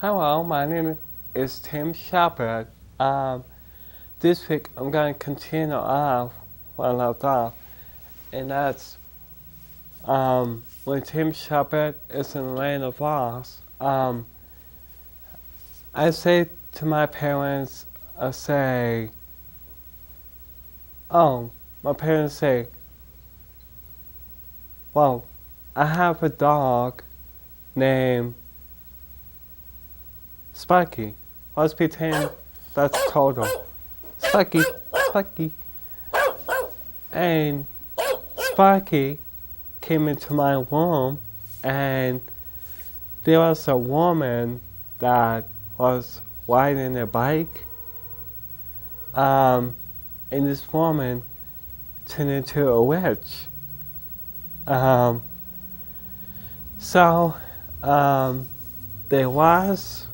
Hello, my name is Tim Shepard. This week I'm going to continue off where I left off, and that's when Tim Shepard is in the land of Oz. I say to my parents, my parents say, well, I have a dog named Sparky. Let's pretend that's total. Sparky, Sparky. And Sparky came into my room, and there was a woman that was riding a bike. And this woman turned into a witch. There was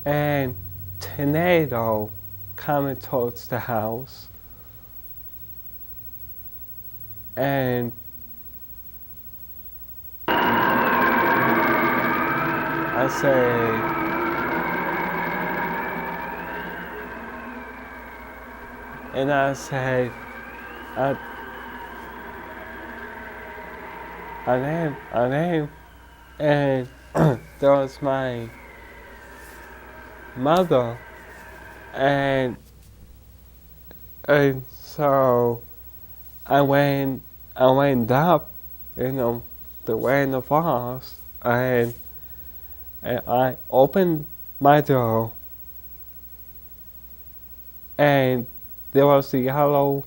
a tornado coming towards the house, and I say, I name, and there was my mother, and so I went up, the way in the forest, and I opened my door, and there was a yellow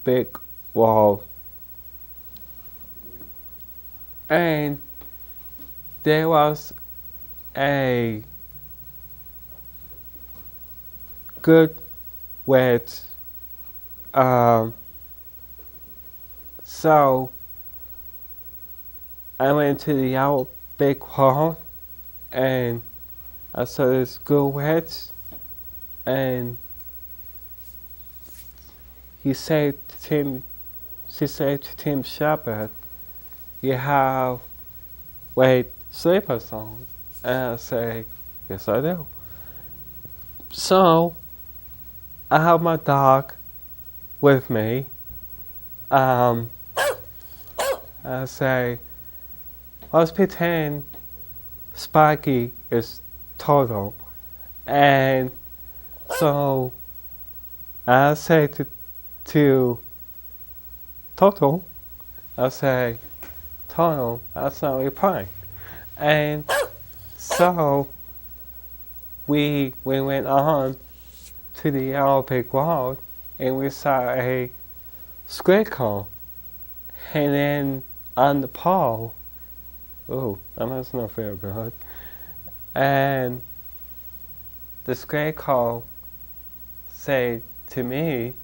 big wall, and there was a good wet. So I went to the yellow big wall, and I saw this good wet, and she said to Tim Shepard, "You have wet slippers on?" And I say, "Yes, I do." So I have my dog with me. I say, let's pretend Sparky is Toto. And so I say to Toto, I say, Toto, that's not your point. And so we went on to the yellow big wall, and we saw a squirrel, and then on the pole, oh, that must not feel good, and the squirrel said to me,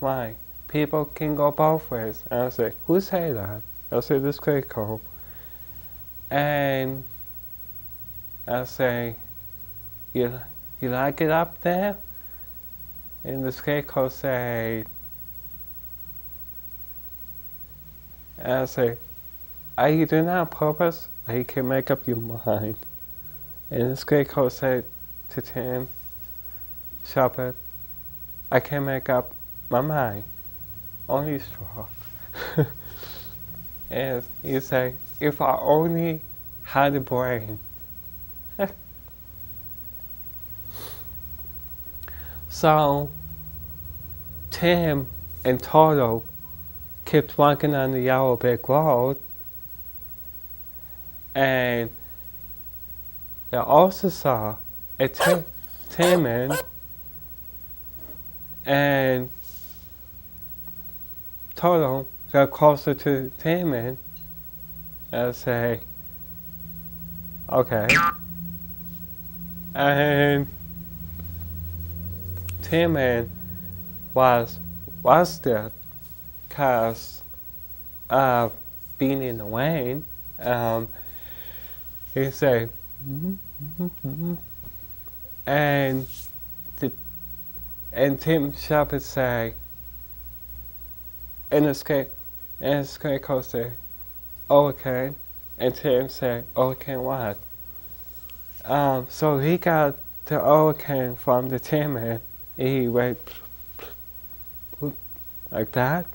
"Why, people can go both ways." And I say, "Who said that?" I say, "The squirrel." And I say, you like it up there?" And the scarecrow said, and I say, "Are you doing that on purpose? Or you can make up your mind?" And the scarecrow said to Tim Shepard, "I can make up my mind, only straw." And you say, "If I only had a brain." So Tim and Toto kept walking on the yellow brick road, and they also saw a Timon and Toto got closer to Timon and say, "Okay." And Timon was there because of being in the rain. He said, and Tim Shepard say, and the scarecrow say, okay. And Tim said, okay, what? So he got the okay from the Tin Man. He went like that.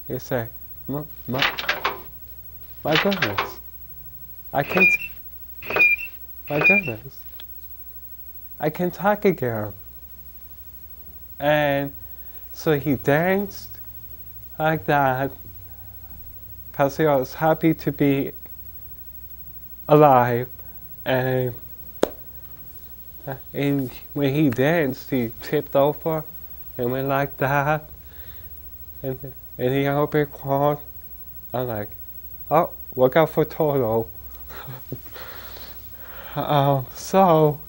He said, my goodness, I can't, my goodness, I can talk again. And so he danced like that because he was happy to be alive. And when he danced, he tipped over and went like that. And he opened cross. I'm like, oh, look out for Toto. So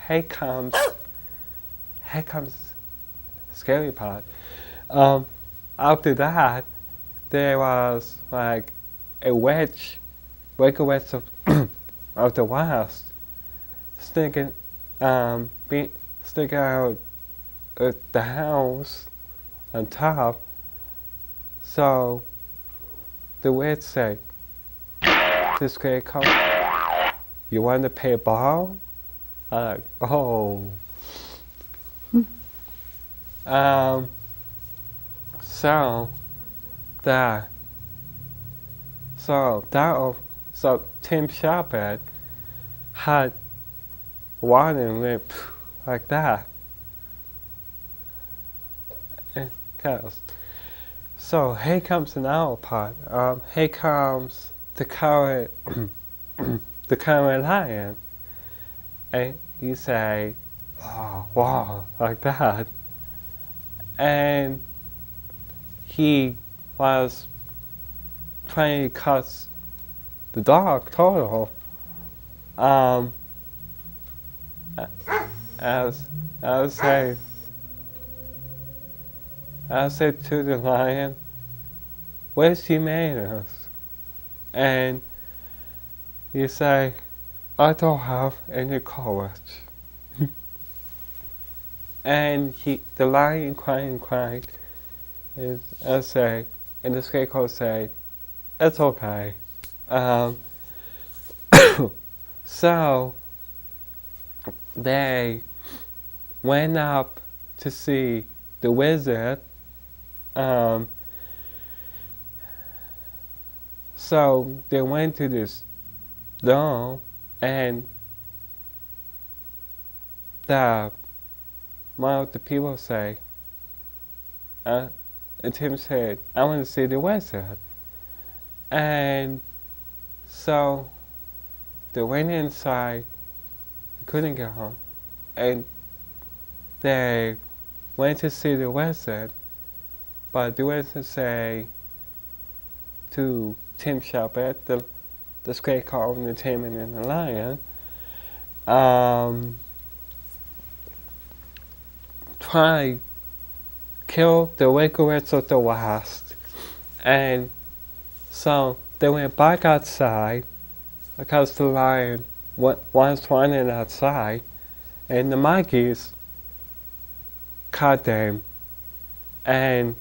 here comes scary part. After that, there was like a wedge, break a wedge of the West, sticking out at the house on top. So the witch said, this guy come, you want to pay a ball? I'm like, oh. So Tim Shepard had one and went like that. So here comes another part. Here comes the current, the current lion, and you say, wow, like that. And he was trying to cut the dog Toto. As I say to the lion, where's he made us? And you say, I don't have any courage. And the lion cried, and I say, and the scarecrow say, it's okay. So they went up to see the wizard. So they went to this door, and one of the people say, and Tim said, I want to see the wizard. And so they went inside, couldn't get home, and they went to see the wizard, but the wizard say to Tim Shepard, the scarecrow and the Tin Man and the lion, try kill the wickedness of the West. And so they went back outside because the lion was running outside, and the monkeys caught them, and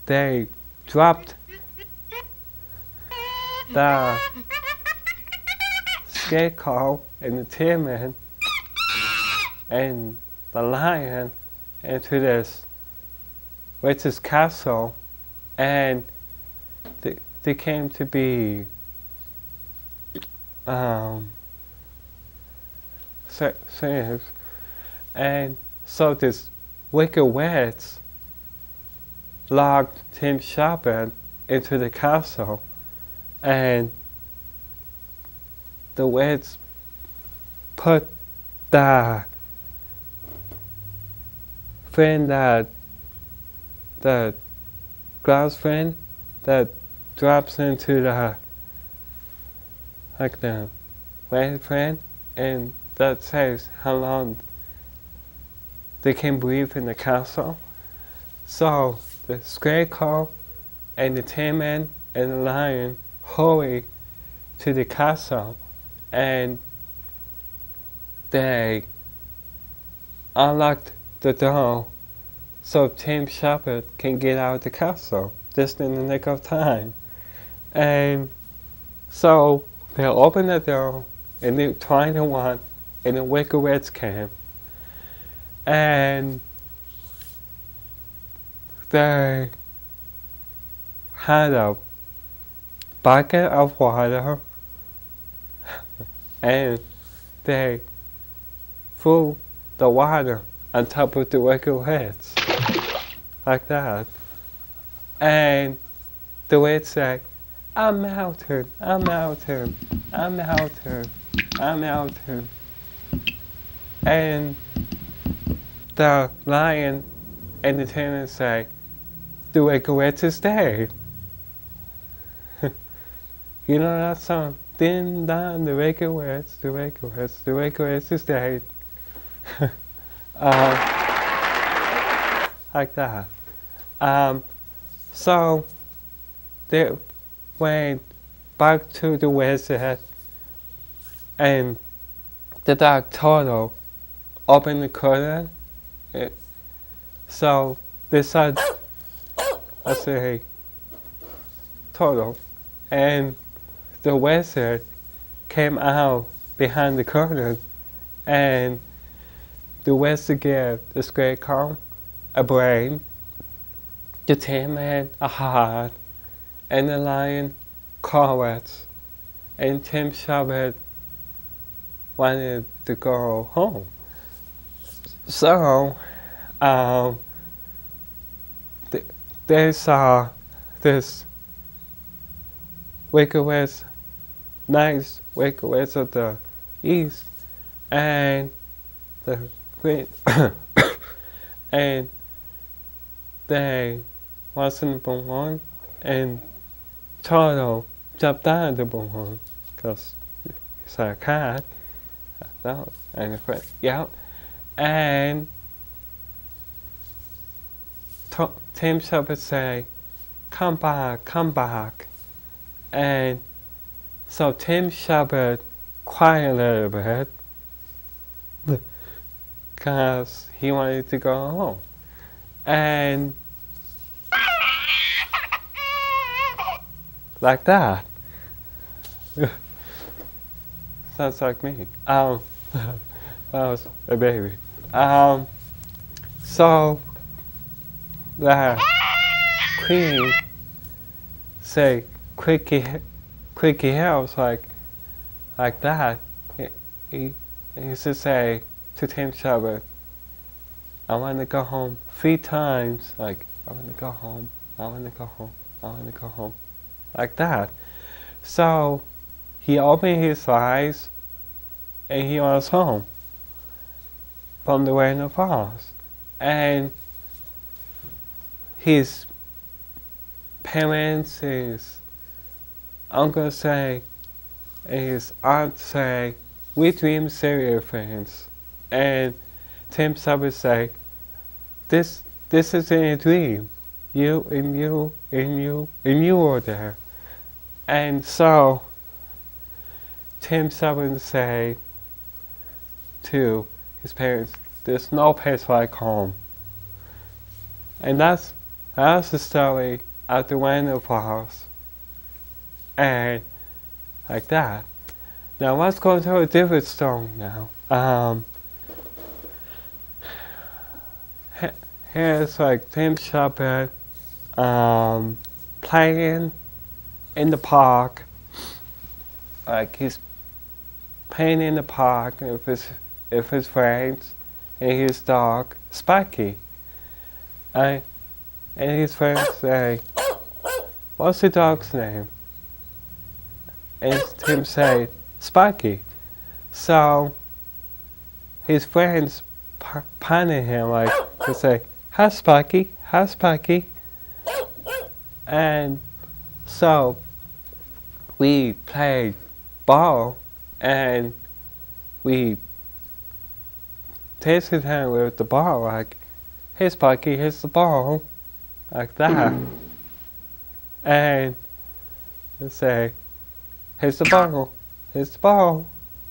they dropped the scarecrow and the Tin Man and the lion into this witch's castle, and they came to be slaves. And so this wicked witch locked Tim Shepard into the castle, and the witch put the friend the glass friend that drops into the red friend, and that says how long they can breathe in the castle. So the scarecrow and the Tin Man and the lion hurry to the castle, and they unlocked the door so Tim Shepard can get out of the castle just in the nick of time. And so they open the door and they're trying to run, and the Wicked Witch came. And they had a bucket of water and they threw the water on top of the Wicked Witch. Like that. And the witch said, I'm melting, I'm melting, I'm melting, I'm melting. And the lion and the tenant say, the Wicked Witch is dead. You know that song? Ding dong, the Wicked Witch, the Wicked Witch, the Wicked Witch is dead. Like that. So they went back to the wizard, and the dog Toto opened the curtain. So they said, I say, Toto, and the wizard came out behind the curtain, and the wizard gave the scarecrow a brain, the Tin Man a heart, and the lion carrots, and Tim Shabbat wanted to go home. So they saw this Wicked Witch, nice Wicked Witch of the East, and the Queen, and they wasn't born, and Toto jumped out of the balloon because he's a cat. And yeah, and Tim Shabbat say, come back, come back. And so Tim Shabbat cried a little bit because he wanted to go home. And like that. Sounds like me. That was a baby. So the Queen say quickie house like that. He used to say to Tim Shabbat, I want to go home 3 times. Like, I want to go home, I want to go home, I want to go home. Like that. So he opened his eyes and he was home from the rain of forest. And his parents, his uncle say, and his aunt say, we dream serious things. And Tim Shabbat say, this is a dream. You and you and you and you were there. And so Tim Shabbat say to his parents, there's no place like home. And that's the story of the Random Forest. And like that. Now let's go to a different story now. Here's like Tim Shabbat playing in the park. Like he's playing in the park with his friends and his dog Sparky. And his friends say, what's the dog's name? And Tim say, Sparky. So his friends punish him like to say, hi Sparky, hi Sparky. And so we played ball and we tasted him with the ball like, hey Sparky, here's the ball. Like that. And they say, here's the ball, here's the ball,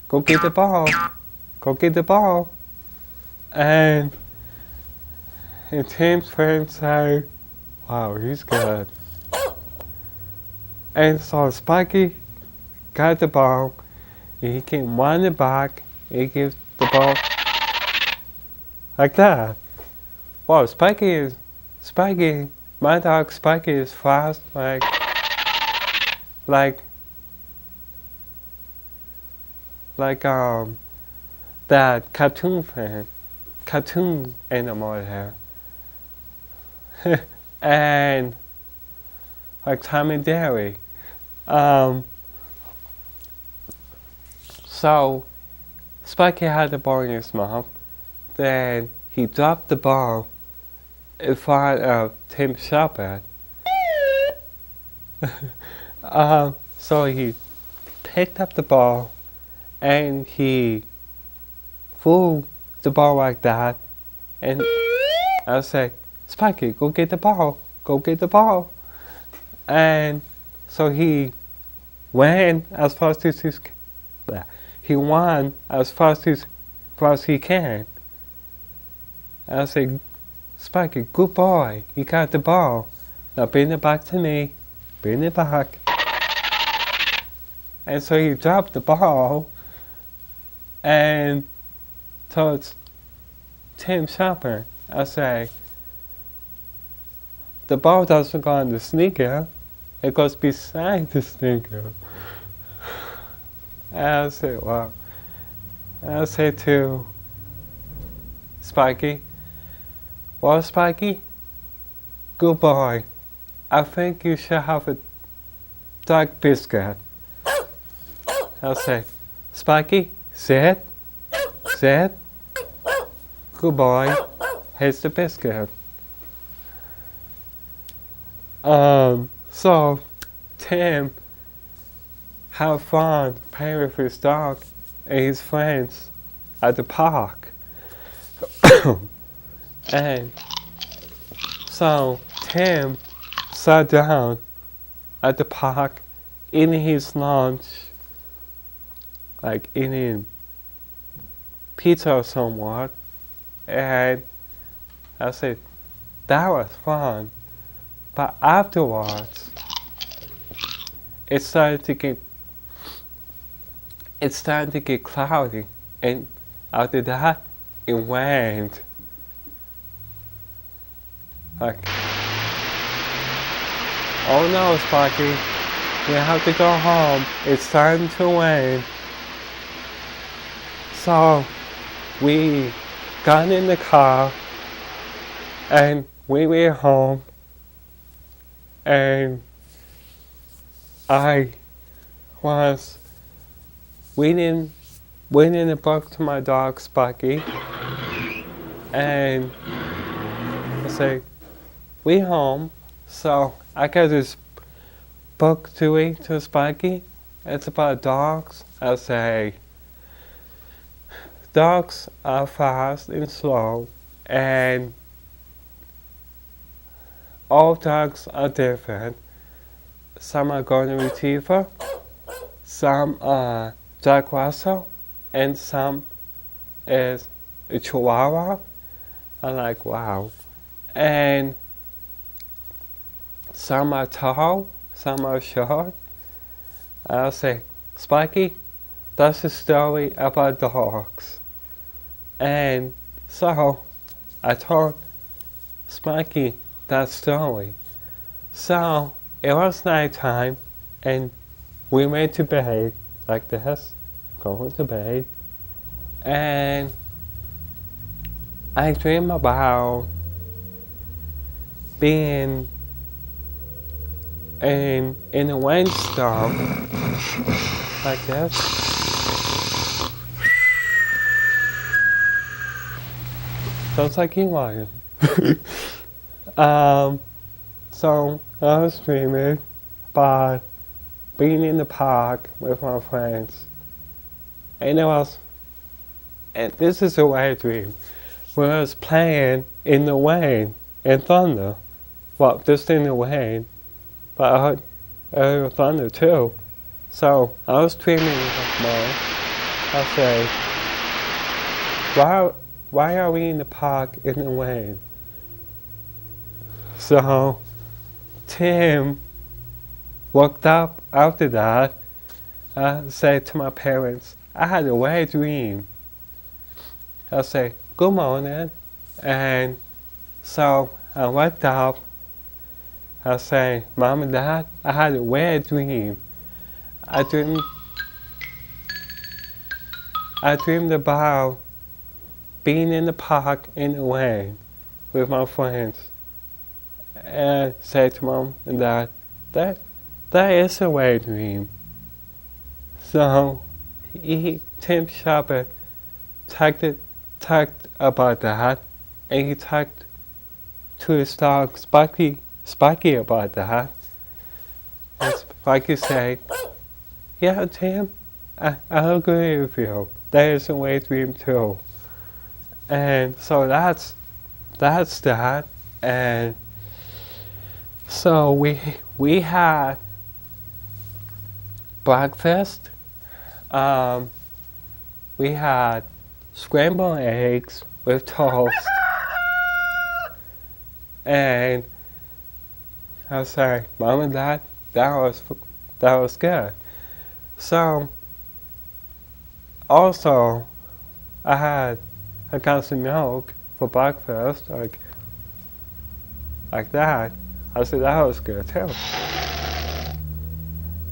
go get the ball, go get the ball. And Tim's friends say, wow, he's good. And so Sparky got the ball, and he came running back, and he gave the ball like that. Wow, Sparky, my dog Sparky is fast, like, that cartoon animal here. And, like Tom and Jerry. So, Sparky had the ball in his mouth, then he dropped the ball in front of Tim Shepard. So he picked up the ball and he threw the ball like that, and I said, Sparky, go get the ball, go get the ball. And so he ran as fast as he can. And I said, Sparky, good boy, you got the ball. Now bring it back to me, bring it back. And so he dropped the ball and towards Tim Shepard. I say, the ball doesn't go on the sneaker, it goes beside the sneaker. And I say, wow. And I say to Sparky, well, Sparky, good boy. I think you should have a dark biscuit. I'll say, Sparky, sit. Good boy. Here's the biscuit. So Tim had fun playing with his dog and his friends at the park. And so Tim sat down at the park eating his lunch, like eating pizza or somewhat, and I said, that was fun. But afterwards, it started to get cloudy, and after that, it rained. Like, oh no, Sparky, you have to go home. It's starting to rain. So we got in the car and we went home, and I was reading a book to my dog Sparky, and I say, we home, so I got this book to read to Sparky. It's about dogs. I say, dogs are fast and slow, and all dogs are different. Some are golden retriever, some are Jack Russell, and some is a Chihuahua. I'm like, wow. And some are tall, some are short. I'll say, Sparky, that's a story about dogs. And so I told Sparky that story. So it was nighttime, and we went to bed like this, going to bed, and I dream about being in a rainstorm like this. Sounds like you are. So I was dreaming about being in the park with my friends, and this is a way I dream. We was playing in the rain and thunder. Well, just in the rain, but I heard thunder too. So I was dreaming with mine. I say, why are we in the park in the rain? So Tim woke up after that, I said to my parents, I had a weird dream. I say, good morning. And so I woke up. I say, Mom and Dad, I had a weird dream. I dreamed about being in the park in the rain with my friends. And I said to Mom and Dad, that is a weird dream. So Tim Shepard talked about that, and he talked to his dog Sparky about that. And Sparky said, yeah, Tim, I agree with you. That is a weird dream too. And so that's that. And so we had breakfast. We had scrambled eggs with toast. And I was like, Mom and Dad, that was good. So also I got some milk for breakfast, like that. I said that was good too.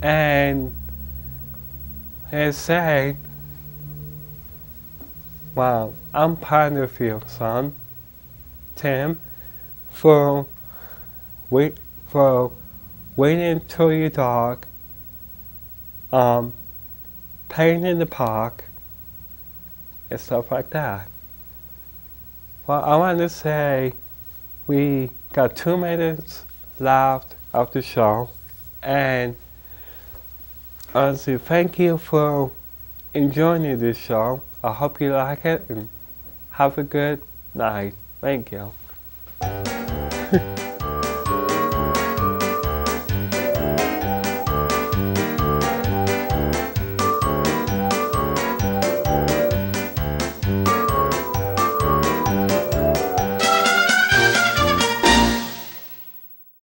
And he said, wow, I'm proud of you, son, Tim, for waiting till your dog, playing in the park, and stuff like that. Well, I want to say we got 2 minutes left of the show, and I want to say thank you for enjoying this show. I hope you like it, and have a good night. Thank you.